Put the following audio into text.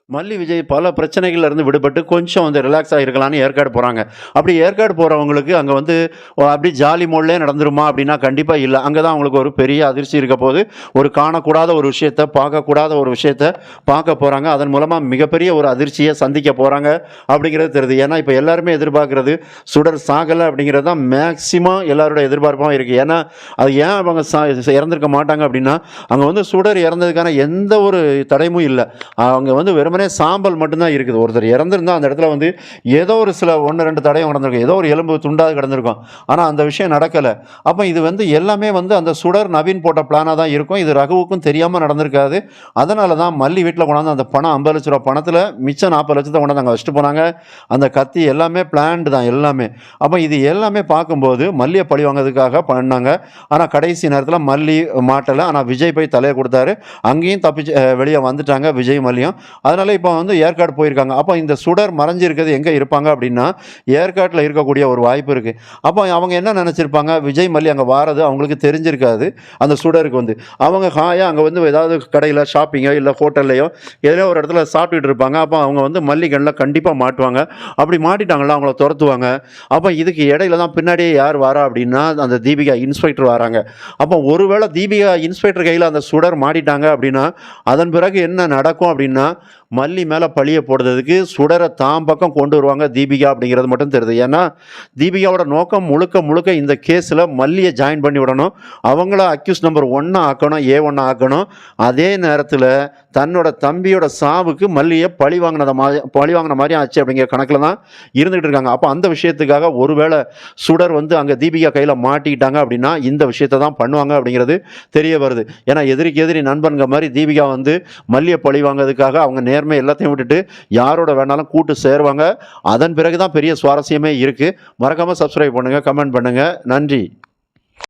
மல்லி விஜய் பல பிரச்சனைகள்ல இருந்து விடுபட்டு கொஞ்சம் வந்து ரிலாக்ஸா இருக்கலான்னு ஏற்காடு போறாங்க. அப்படி ஏற்காடு போறவங்களுக்கு அங்க வந்து அப்படி ஜாலி மோட்லயே நடந்துருமா அப்படின்னா கண்டிப்பா இல்ல. அங்க தான் அவங்களுக்கு ஒரு பெரிய அதிர்ச்சி இருக்க போது. ஒரு காணக்கூடாத ஒரு விஷயத்த, பார்க்கக்கூடாத ஒரு விஷயத்த பார்க்க போறாங்க. அதன் மூலமா மிகப்பெரிய ஒரு அதிர்ச்சிய சந்திக்க போறாங்க அப்படிங்கிறது தெரியுது. ஏன்னா இப்ப எல்லாருமே எதிர்பார்க்கிறது சுடர் சாகல அப்படிங்கிறது தான் மேக்ஸிமம் எல்லாரோட எதிர்பார்ப்பும் இருக்கு. ஏன்னா அது ஏன் அவங்க இறந்திருக்க மாட்டாங்க அப்படின்னா, அங்க வந்து சுடர் இறந்ததுக்கான எந்த ஒரு தடயமும் இல்ல. அவங்க வந்து வெறுமனே சாம்பல் மட்டும்தான் இருக்குது. ஒருத்தர் இறந்திருந்தா அந்த இடத்துல வந்து ஏதோ ஒரு சில 1, 2 தடயம் நடந்திருக்கும். ஏதோ ஒரு எலும்பு துண்டாவது கிடந்திருக்கும். ஆனா அந்த விஷயம் நடக்கல. அப்ப இது வந்து எல்லாமே வந்து அந்த சுடர் நவீன் போட்ட பிளானா தான் இருக்கும். இது ரகுவுக்கும் தெரியாம நடந்திருக்காது. அதனால தான் மல்லி வீட்ல கொண்டாந்து அந்த பணம் ரூ. 50,00,000 பணத்துல மிச்சம் 40,00,000 கொண்டாந்து அங்க வச்சுட்டு போனாங்க. அந்த கத்தி எல்லாமே பிளான்டு தான் எல்லாமே. அப்ப இது எல்லாமே பார்க்கும்போது மல்லிய பழி வாங்குறதுக்காக பண்ணாங்க. ஆனா கடைசி நேரத்துல மல்லி மாட்டல. ஆனா விஜய் போய் தலைய குடுத்தாரு. அங்கேயும் தப்பிச்சு வெளிய வந்துட்டாங்க விஜயும் மல்லியும். அதனால இப்போ வந்து ஏற்காடு போயிருக்காங்க. அப்போ இந்த சுடர் மறைஞ்சிருக்கிறது எங்க இருப்பாங்க அப்படின்னா, ஏற்காட்டுல இருக்கக்கூடிய ஒரு வாய்ப்பு இருக்கு. அப்போ அவங்க என்ன நெனச்சிருப்பாங்க, விஜய் மல்லி அங்க வாரது அவங்களுக்கு தெரிஞ்சிருக்காது. அந்த சுடருக்கு வந்து. அவங்க ஹாயா அங்க வந்து ஏதாவது கடையில ஷாப்பிங்கோ, இல்ல ஹோட்டல்லயோ எதுலயோ ஒரு இடத்துல சாப்பிட்டுட்டு இருப்பாங்க. அப்போ அவங்க வந்து மல்லி கண்ல கண்டிப்பா மாட்டுவாங்க. அப்படி மாட்டிட்டாங்கன்னா அவங்கள தொரத்துவாங்க. அப்போ இதுக்கு இடையில தான் பின்னாடியே யார் வாரா அப்படின்னா, அந்த தீபிகா இன்ஸ்பெக்டர் வராங்க. அப்போ ஒருவேளை தீபிகா இன்ஸ்பெக்டர் கையில அந்த சுடர் மாட்டிட்டாங்க அப்படின்னா, அதன் பிறகு என்ன நடக்கும் அப்படின்னா, மல்லி மேல பழிய போடுறதுக்கு சுடர தான் பக்கம் கொண்டு வருவாங்க தீபிகா அப்படிங்கிறது மட்டும் தெரியுது. ஏன்னா, தீபிகாவோட நோக்கம் முழுக்க முழுக்க இந்த கேஸ்ல மல்லிய ஜாயின் பண்ணி விடணும். அவங்கள அக்யூஸ் நம்பர் 1 ஆக்கணும், A1 ஆக்கணும். அதே நேரத்துல தன்னோட தம்பியோட சாவுக்கு மல்லிய பழி வாங்குன மாரி ஆச்சு அப்படிங்கிற கணக்குல தான் இருந்துகிட்டு இருக்காங்க. அப்ப அந்த விஷயத்துக்காக ஒருவேளை சுடர் வந்து அங்க தீபிகா கையில மாட்டிக்கிட்டாங்க அப்படின்னா, இந்த விஷயத்த தான் பண்ணுவாங்க அப்படிங்கிறது தெரிய வருது. ஏன்னா எதிரிக்கு எதிரி நண்பன்ங்க மாரி தீபிகா வந்து மல்லிய பழி வாங்குறதுக்காக அவங்க நேர்மை எல்லாத்தையும் விட்டுட்டு யாரோட வேணாலும் கூட்டு சேருவாங்க. அதன் பிறகு தான் பெரிய சுவாரஸ்யமே இருக்கு. மறக்காம சப்ஸ்கிரைப் பண்ணுங்க, கமெண்ட் பண்ணுங்க. நன்றி.